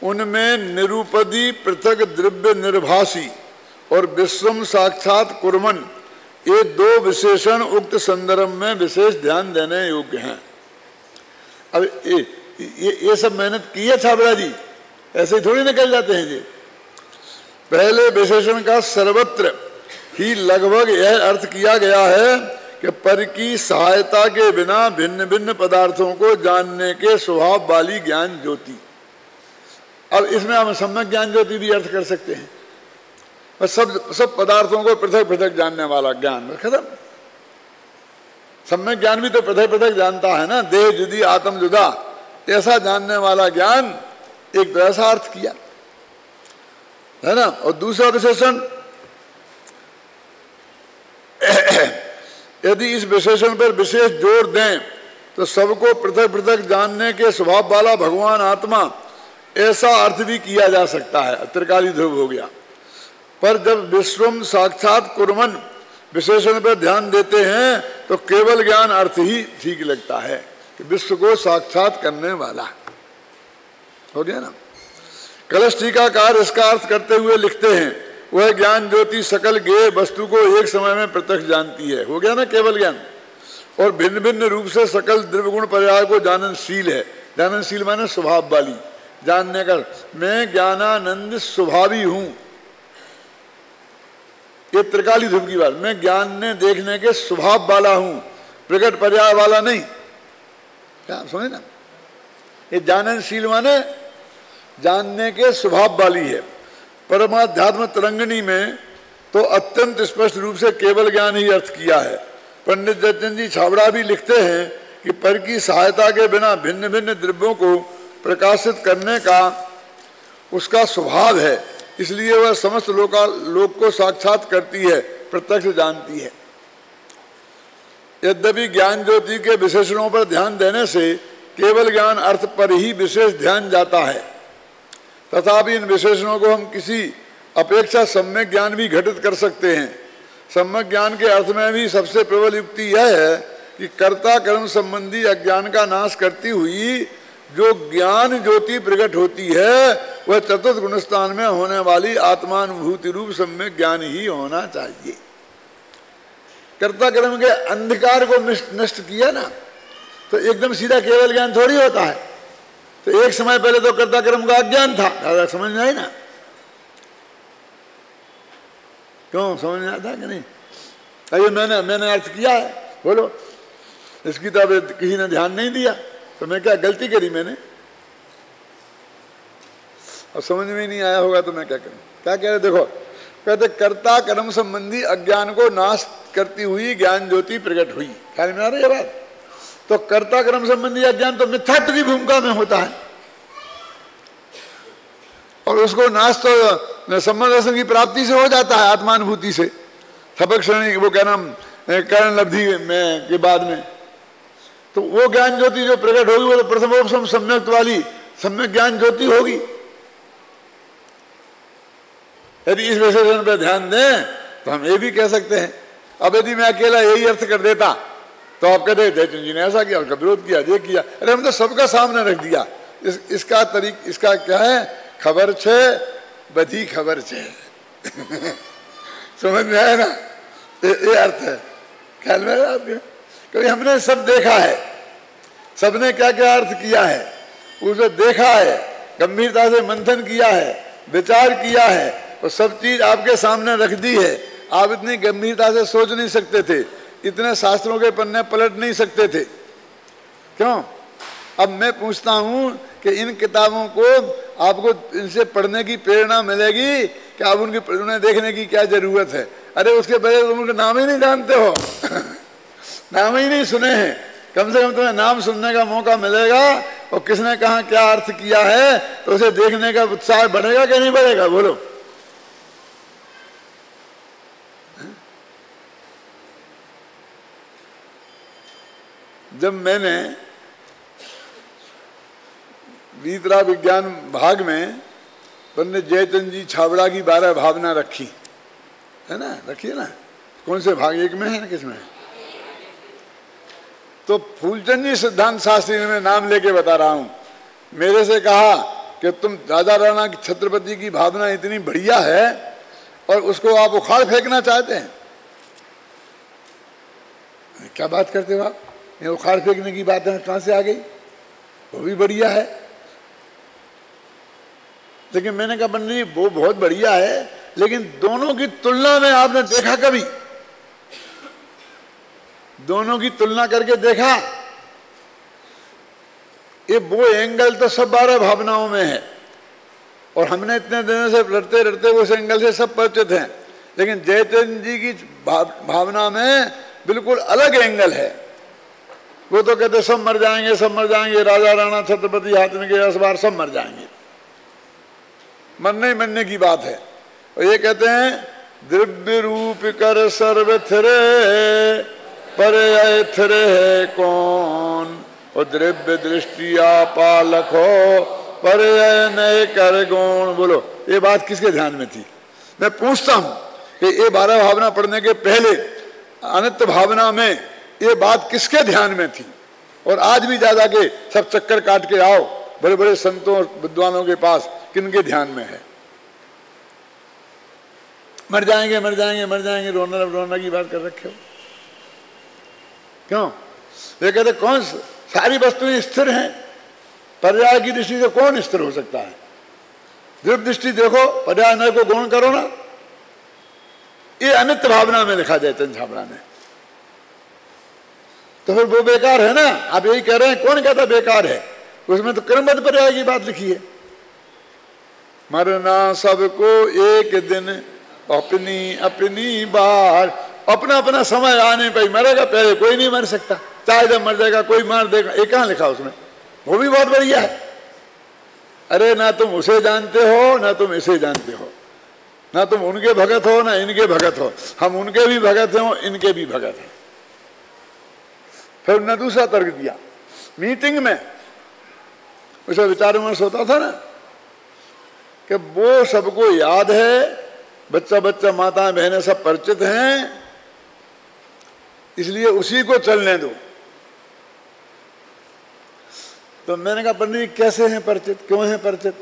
उनमें निरूपधि पृथक द्रव्य निर्भासी और विश्वम साक्षात कुर्मन, ये दो विशेषण उक्त संदर्भ में विशेष ध्यान देने योग्य हैं। अब ये सब मेहनत की है छाबड़ा जी, ऐसे ही थोड़ी निकल जाते हैं जी। पहले विशेषण का सर्वत्र ही लगभग यह अर्थ किया गया है कि पर की सहायता के बिना भिन्न भिन्न पदार्थों को जानने के स्वभाव वाली ज्ञान ज्योति। अब इसमें हम सम्यक ज्ञान ज्योति भी अर्थ कर सकते हैं, और सब पदार्थों को पृथक पृथक जानने वाला ज्ञान, खत्म। सम्यक ज्ञान भी तो पृथक पृथक जानता है ना, देह जुदी आत्म जुदा, ऐसा जानने वाला ज्ञान, एक तो ऐसा अर्थ किया है ना। और दूसरा विशेषण, यदि इस विशेषण पर विशेष जोर दें तो सबको पृथक पृथक जानने के स्वभाव वाला भगवान आत्मा, ऐसा अर्थ भी किया जा सकता है, त्रिकाली ध्रुव हो गया। पर जब विश्वम साक्षात कुर्मन विशेषण पर ध्यान देते हैं तो केवल ज्ञान अर्थ ही ठीक लगता है कि विश्व को साक्षात करने वाला, हो गया ना। कलश टीकाकार इसका अर्थ करते हुए लिखते हैं, वह ज्ञान ज्योति सकल ज्ञेय वस्तु को एक समय में प्रत्यक्ष जानती है, हो गया ना केवल ज्ञान, और भिन्न भिन्न रूप से सकल द्रव्य गुण पर्याय को जाननशील है। जाननशील माने स्वभाव वाली, जानने का। मैं ज्ञानानंद स्वभावी हूं, ये त्रिकाली ध्रुव की बात। मैं ज्ञान देखने के स्वभाव वाला हूं, प्रकट पर्याय वाला नहीं। क्या समझे ना, ये जाननशील माने जानने के स्वभाव वाली है। परमाध्यात्म तरंगिणी में तो अत्यंत स्पष्ट रूप से केवल ज्ञान ही अर्थ किया है। पंडित जयचंद जी छाबड़ा भी लिखते हैं कि पर की सहायता के बिना भिन्न भिन्न द्रव्यों को प्रकाशित करने का उसका स्वभाव है, इसलिए वह समस्त लोक को साक्षात करती है, प्रत्यक्ष जानती है। यद्यपि ज्ञान ज्योति के विशेषणों पर ध्यान देने से केवल ज्ञान अर्थ पर ही विशेष ध्यान जाता है, तथापि इन विशेषणों को हम किसी अपेक्षा सम्यक ज्ञान भी घटित कर सकते हैं। सम्यक ज्ञान के अर्थ में भी सबसे प्रबल युक्ति यह है कि कर्ता कर्म संबंधी अज्ञान का नाश करती हुई जो ज्ञान ज्योति प्रकट होती है वह चतुर्थ गुणस्थान में होने वाली आत्मानुभूति रूप सम्यक ज्ञान ही होना चाहिए। कर्ता कर्म के अंधकार को नष्ट किया ना तो एकदम सीधा केवल ज्ञान थोड़ी होता है। तो एक समय पहले तो कर्ता कर्म का अज्ञान था, समझ में आई ना? क्यों समझ में आता कि नहीं? अरे मैंने अर्थ किया है, बोलो इसकी तो अब किसी ने ध्यान नहीं दिया तो मैं क्या गलती करी मैंने? अब समझ में नहीं आया होगा तो मैं क्या करूं? क्या कह रहे देखो, कहते कर्ता कर्म संबंधी अज्ञान को नाश करती हुई ज्ञान ज्योति प्रकट हुई। ख्याल में आ रही है बात? तो कर्ता कर्म संबंधी अज्ञान तो मिथ्यात्व की भूमिका में होता है और उसको नाश तो सम्यक दर्शन की प्राप्ति से हो जाता है, आत्मानुभूति से, सबक श्रेणी वो क्या नाम करण लब्धि में के बाद में। तो वो ज्ञान ज्योति जो प्रकट होगी वो तो प्रथमोपम सम्यक वाली सम्यक ज्ञान ज्योति होगी। यदि इस विशेषण पर ध्यान दें तो हम ये भी कह सकते हैं। अब यदि मैं अकेला यही अर्थ कर देता तो आप कहते जयचंद जी ने ऐसा किया, उसका विरोध किया, ये किया। अरे हम तो सबका सामने रख दिया। इसका क्या है? खबर छे बधी खबर छे समझ में आया ना? ये अर्थ है। ख्याल में आया आपके? क्योंकि हमने सब देखा है, सबने क्या क्या अर्थ किया है उसे देखा है, गंभीरता से मंथन किया है, विचार किया है और सब चीज आपके सामने रख दी है। आप इतनी गंभीरता से सोच नहीं सकते थे, इतने शास्त्रों के पन्ने पलट नहीं सकते थे। क्यों? अब मैं पूछता हूं कि इन किताबों को आपको इनसे पढ़ने की प्रेरणा मिलेगी कि आप उन्हें देखने की क्या जरूरत है? अरे उसके बगैर तुम उनके नाम ही नहीं जानते हो नाम ही नहीं सुने हैं। कम से कम तुम्हें नाम सुनने का मौका मिलेगा और किसने कहा क्या अर्थ किया है, तो उसे देखने का उत्साह बढ़ेगा कि नहीं बढ़ेगा, बोलो। जब मैंने वीतरा विज्ञान भाग में पंडित जयचंद जी छाबड़ा की 12 भावना रखी है ना, रखी है ना, कौन से भाग, एक में है ना, किसमें है? तो फूलचंद जी सिद्धांत शास्त्री में नाम लेके बता रहा हूं, मेरे से कहा कि तुम राजा राणा की छत्रपति की भावना इतनी बढ़िया है और उसको आप उखाड़ फेंकना चाहते हैं। क्या बात करते हो आप, ये उखाड़ फेंकने की बात है कहां से आ गई, वो भी बढ़िया है। लेकिन मैंने कहा नहीं, वो बहुत बढ़िया है, लेकिन दोनों की तुलना में आपने देखा कभी, दोनों की तुलना करके देखा? ये वो एंगल तो सब 12 भावनाओं में है और हमने इतने दिनों से लड़ते लड़ते उस एंगल से सब परिचित हैं, लेकिन जयचंद जी की भावना में बिल्कुल अलग एंगल है। वो तो कहते सब मर जाएंगे, सब मर जाएंगे, राजा राणा छत्रपति हाथन के असवार सब मर जाएंगे, मरने मरने की बात है। और ये कहते हैं द्रव्य रूप कर सर्व थिरे, पर थिरे है कौन, और द्रव्य दृष्टिया पालक हो, पर नए कर गौण। बोलो ये बात किसके ध्यान में थी? मैं पूछता हूं कि ये 12 भावना पढ़ने के पहले अनित्य भावना में ये बात किसके ध्यान में थी? और आज भी ज्यादा के सब चक्कर काट के आओ बड़े बड़े संतों और विद्वानों के पास, किनके ध्यान में है? मर जाएंगे मर जाएंगे मर जाएंगे, रोना रोना की बात कर रखे हो क्यों? ये कहते कौन, सारी वस्तुएं स्थिर हैं, पर्याय की दृष्टि से कौन स्थिर हो सकता है? द्रव्य दृष्टि देखो, पर्याय नय को गौण करो ना। ये अनित्य भावना में लिखा जयचंद छाबड़ा ने, तो फिर वो बेकार है ना। आप यही कह रहे हैं, कौन कहता बेकार है? उसमें तो क्रमबद्ध पर्याय की बात लिखी है। मरना सबको एक दिन, अपनी अपनी बार, अपना अपना समय आने पर मरेगा, पहले कोई नहीं मर सकता, चाहे जब मर जाएगा कोई मार देगा। ये कहां लिखा उसमें? वो भी बहुत बढ़िया है। अरे ना तुम उसे जानते हो ना तुम इसे जानते हो, ना तुम उनके भगत हो ना इनके भगत हो, हम उनके भी भगत हो इनके भी भगत हैं। फिर उन्होंने दूसरा तर्क दिया मीटिंग में, उसे विचार विमर्श होता था ना, कि वो सबको याद है, बच्चा बच्चा माताएं बहनें सब परिचित हैं, इसलिए उसी को चलने दो। तो मैंने कहा पंडित कैसे हैं परिचित, क्यों हैं परिचित?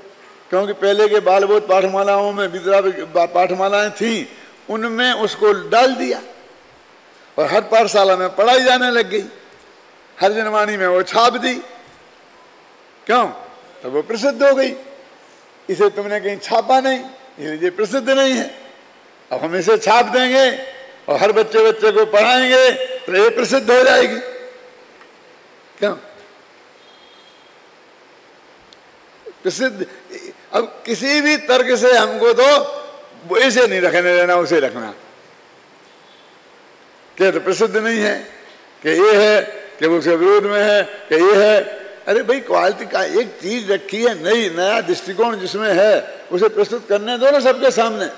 क्योंकि पहले के बाल बोध पाठमालाओं में विद्या पाठमालाएं थी, उनमें उसको डाल दिया और हर पाठशाला में पढ़ाई जाने लग गई, हर जनवाणी में वो छाप दी। क्यों? तो वो प्रसिद्ध हो गई। इसे तुमने कहीं छापा नहीं, इसलिए प्रसिद्ध नहीं है। अब हम इसे छाप देंगे और हर बच्चे बच्चे को पढ़ाएंगे तो ये प्रसिद्ध हो जाएगी। क्यों? प्रसिद्ध। अब किसी भी तर्क से हमको तो इसे नहीं रखने देना, उसे रखना। क्या तो प्रसिद्ध नहीं है कि ये है, कि वो उसके विरोध में है, कि ये है। अरे भाई क्वालिटी का एक चीज रखी है, नई नया दृष्टिकोण जिसमें है, उसे प्रस्तुत करने दो ना सबके सामने।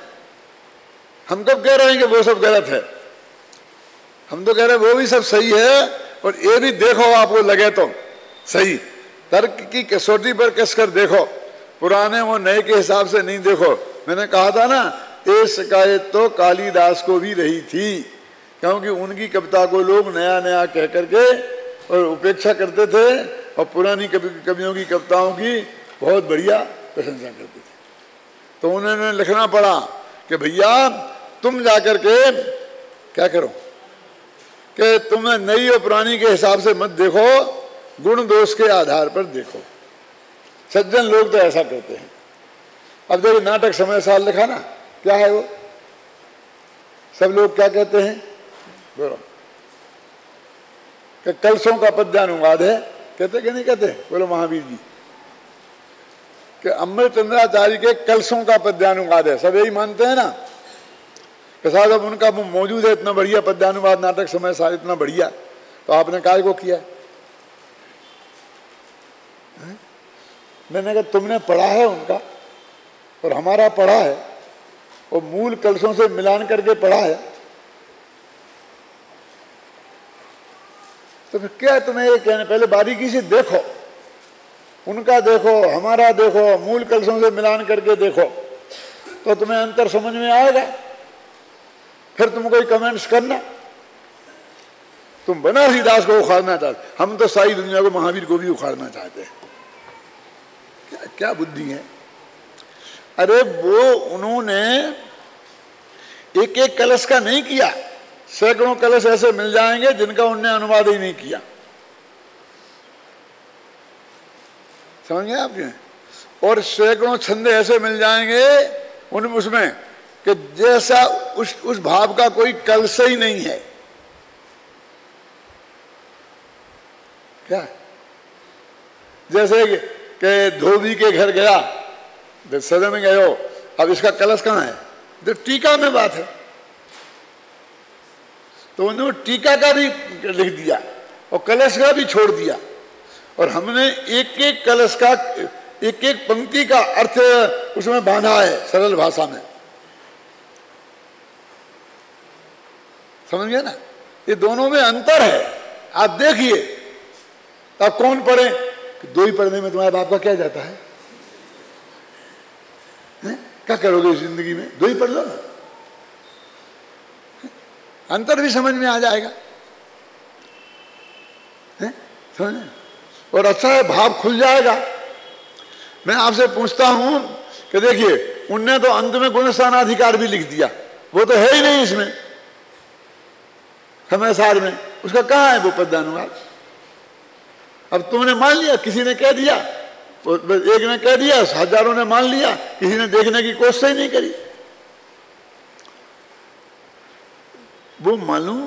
हम कब कह रहे हैं कि वो सब गलत है? हम तो कह रहे हैं वो भी सब सही है, और ये भी देखो आपको लगे तो सही, तर्क की कसौटी पर कसकर देखो, पुराने वो नए के हिसाब से नहीं देखो। मैंने कहा था ना, ये शिकायत तो कालिदास को भी रही थी, क्योंकि उनकी कविता को लोग नया नया कह करके और उपेक्षा करते थे, और पुरानी कवियों की कविताओं की बहुत बढ़िया प्रशंसा करते थे। तो उन्होंने लिखना पड़ा कि भैया तुम जाकर के क्या करो, कि तुम्हें नई और पुरानी के हिसाब से मत देखो, गुण दोष के आधार पर देखो। सज्जन लोग तो ऐसा करते हैं। अब देखो नाटक समय साल लिखा ना, क्या है वो? सब लोग क्या कहते हैं? बोलो कि कलशों का पद्यानुवाद है, कहते कि नहीं कहते? बोलो महावीर जी कि अमृतचंद्राचार्य के कलशों का पद्यानुवाद है, सब यही मानते हैं ना कि साहब अब उनका मौजूद है इतना बढ़िया पद्यानुवाद, नाटक समय साल इतना बढ़िया, तो आपने काय को किया? मैंने कहा तुमने पढ़ा है उनका और हमारा पढ़ा है, और मूल कलशों से मिलान करके पढ़ा है, तो फिर क्या तुम्हें ये कहने, पहले बारीकी से देखो, उनका देखो हमारा देखो, मूल कलशों से मिलान करके देखो, तो तुम्हें अंतर समझ में आएगा। फिर तुम कोई कमेंट्स करना। तुम बनारसी दास को उखाड़ना चाहते, हम तो सारी दुनिया को, महावीर को भी उखाड़ना चाहते हैं। क्या क्या बुद्धि है। अरे वो उन्होंने एक एक कलश का नहीं किया, सैकड़ों कलश ऐसे मिल जाएंगे जिनका उनने अनुवाद ही नहीं किया। समझ गए आपने? और सैकड़ों छंद ऐसे मिल जाएंगे उनमें, उसमें कि जैसा उस भाव का कोई कलश ही नहीं है। क्या जैसे कि धोबी के घर गया, सदन में गए हो, अब इसका कलश कहाँ है? तो टीका में बात है, तो उन्होंने टीका का भी लिख दिया और कलश का भी छोड़ दिया, और हमने एक एक कलश का, एक एक पंक्ति का अर्थ उसमें बांधा है सरल भाषा में। समझ गए ना? ये दोनों में अंतर है। आप देखिए, अब कौन पढ़े? दो ही पढ़ने में तुम्हारे बाप का क्या जाता है? क्या करोगे जिंदगी में? दो ही पढ़ लो ना, अंतर भी समझ में आ जाएगा। समझे? और अच्छा है, भाव खुल जाएगा। मैं आपसे पूछता हूं कि देखिए, उनने तो अंत में गुणस्थानाधिकार भी लिख दिया, वो तो है ही नहीं इसमें समय सार में, उसका कहाँ है वो पद्यानुवाद? अब तुमने मान लिया, किसी ने कह दिया, एक ने कह दिया, हजारों ने मान लिया, किसी ने देखने की कोशिश ही नहीं करी। वो मालूम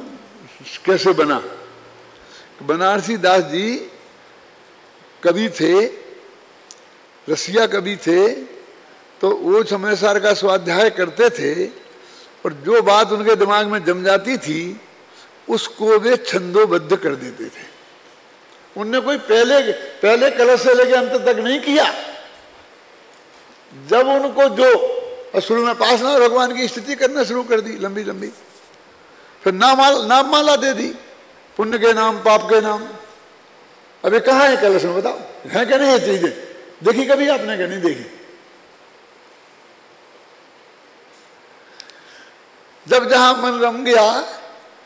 कैसे बना? बनारसी दास जी कवि थे, रसिया कवि थे, तो वो समय सार का स्वाध्याय करते थे, और जो बात उनके दिमाग में जम जाती थी उसको वे छंदोबद्ध कर देते थे। उनने कोई पहले कलश से लेकर अंत तक नहीं किया। जब उनको जो शुरू में पासना भगवान की स्थिति करना शुरू कर दी लंबी लंबी, फिर नाम माला दे दी, पुण्य के नाम, पाप के नाम। अबे कहाँ है कलश में? बताओ, है क्या नहीं ये चीजें? देखी कभी आपने? क्या नहीं देखी? जब जहां मन रम गया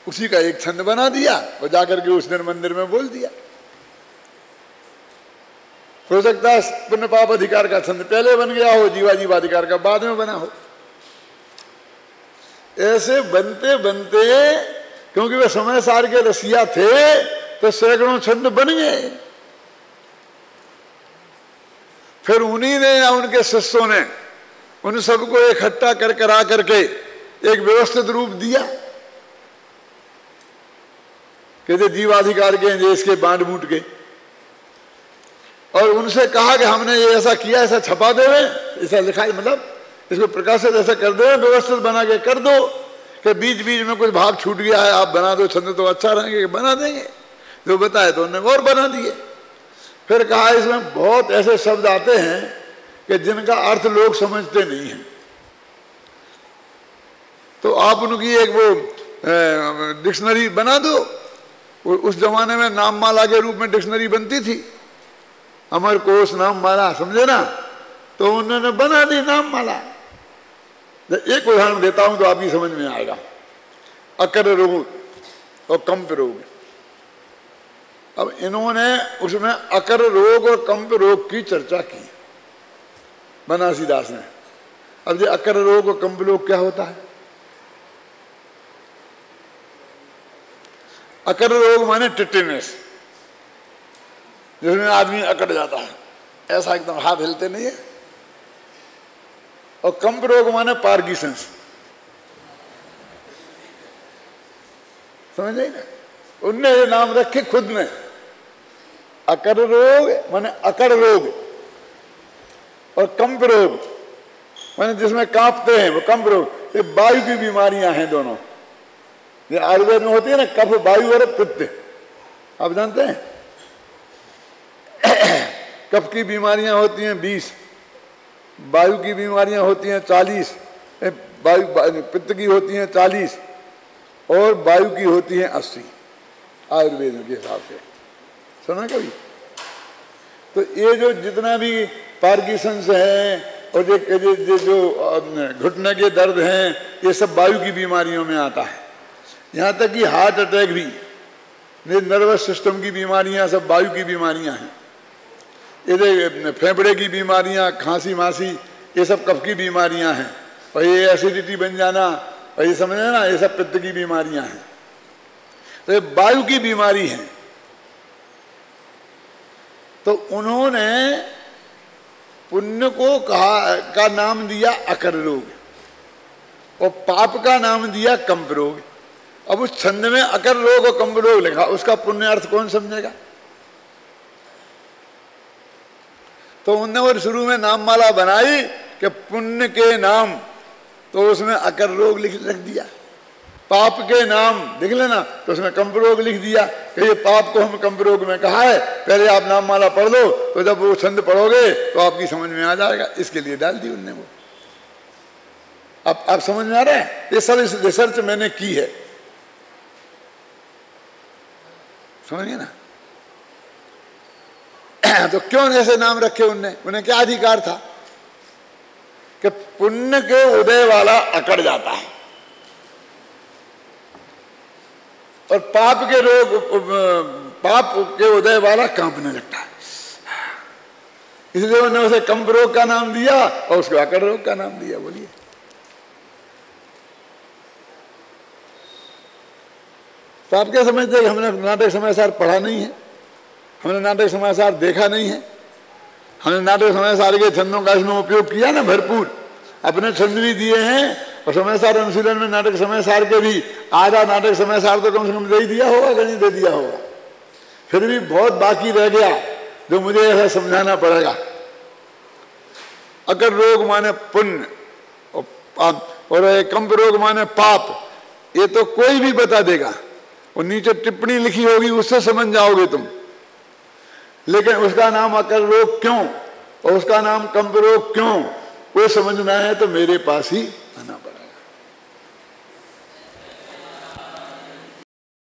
उसी का एक छंद बना दिया और जाकर के उस दिन मंदिर में बोल दिया। हो सकता है पुण्य पाप अधिकार का छंद पहले बन गया हो, जीवा जीवाधिकार का बाद में बना हो। ऐसे बनते बनते, क्योंकि वे समय सार के रसिया थे, तो सैकड़ों छंद बन गए। फिर उन्हीं ने या उनके शिष्यों ने उन सबको इकट्ठा कर करा करके एक व्यवस्थित रूप दिया कि जीवाधिकार के देश के बांट बूट के, और उनसे कहा कि हमने ये ऐसा किया, ऐसा छपा दे, ऐसा लिखा, मतलब इसको प्रकाशित ऐसा कर दे, व्यवस्थित बना के कर दो कि बीच बीच में कुछ भाग छूट गया है, आप बना दो छंद तो अच्छा रहेंगे, बना देंगे। जो बताए तो उन्होंने और बना दिए। फिर कहा इसमें बहुत ऐसे शब्द आते हैं कि जिनका अर्थ लोग समझते नहीं हैं, तो आप उनकी एक वो डिक्शनरी बना दो। उस जमाने में नाममाला के रूप में डिक्शनरी बनती थी, अमर कोश नाममाला, समझे ना? तो उन्होंने बना दी नाममाला। एक उदाहरण देता हूं तो आपकी समझ में आएगा। अकर रोग और कंप रोग। अब इन्होंने उसमें अकर रोग और कंप रोग की चर्चा की, बनारसी दास ने। अब ये अकर रोग और कंप रोग क्या होता है? अकर रोग माने टिटिनेस, जिसमें आदमी अकड़ जाता है, ऐसा एकदम हाथ हिलते नहीं है। और कंप रोग माने पार्किंसंस, समझे ना? उनने ये नाम रखे खुद ने। अकर रोग माने अकड़ रोग, और कंप रोग माने जिसमें कांपते हैं, वो कंप रोग। ये वायु की बीमारियां हैं दोनों। ये आयुर्वेद में होती है ना, कफ, वायु और पित्त, आप जानते हैं। कफ की बीमारियां होती हैं 20, वायु की बीमारियां होती हैं 40, पित्त की होती हैं 40 और वायु की होती हैं 80 आयुर्वेद के हिसाब से। सुना कभी? तो ये जो जितना भी पार्किंसंस है और जो घुटने के दर्द हैं, ये सब वायु की बीमारियों में आता है। यहाँ तक कि हार्ट अटैक भी, नर्वस सिस्टम की बीमारियाँ सब वायु की बीमारियाँ हैं। ये फेफड़े की बीमारियाँ, खांसी मासी, ये सब कफ की बीमारियाँ हैं। और ये एसिडिटी बन जाना और ये समझे ना, ये सब पित्त की बीमारियाँ हैं। तो ये वायु की बीमारी है। तो उन्होंने पुण्य को का नाम दिया अकर रोग और पाप का नाम दिया कंप रोग। अब उस छंद में अकर रोग और कंप रोग लिखा, उसका पुण्य अर्थ कौन समझेगा? तो उनने वो शुरू में नाम माला बनाई कि पुण्य के नाम, तो उसमें अकर रोग रख दिया। पाप के नाम लिख लेना, तो उसमें कंप रोग लिख दिया कि ये पाप को हम कंप रोग में कहा है। पहले आप नाम माला पढ़ लो, तो जब वो छंद पढ़ोगे तो आपकी समझ में आ जाएगा। इसके लिए डाल दी उनने वो। अब आप समझ में आ रहा है? ये सब रिसर्च मैंने की है, समझिए ना। तो क्यों ऐसे नाम रखे उनने? उन्हें क्या अधिकार था कि पुण्य के उदय वाला अकड़ जाता है और पाप के उदय वाला कांपने लगता है। इसलिए उन्होंने उसे कंप रोग का नाम दिया और उसको अकड़ रोग का नाम दिया। बोलिए, तो आप क्या समझते हैं कि हमने नाटक समाचार पढ़ा नहीं है, हमने नाटक समाचार देखा नहीं है? हमने नाटक समाचार के छंदों का इसमें उपयोग किया ना भरपूर, अपने छंद भी दिए हैं और समाचार अनुशीलन में नाटक समाचार के भी आधा नाटक समाचार तो कम से कम दे ही दिया होगा, गणित दे दिया होगा। फिर भी बहुत बाकी रह गया जो मुझे ऐसा समझाना पड़ेगा। अकर रोग माने पुण्य और कंप रोग माने पाप, ये तो कोई भी बता देगा। और नीचे टिप्पणी लिखी होगी, उससे समझ जाओगे तुम। लेकिन उसका नाम अकर रोग क्यों और उसका नाम कंप रोग क्यों, वो समझना है तो मेरे पास ही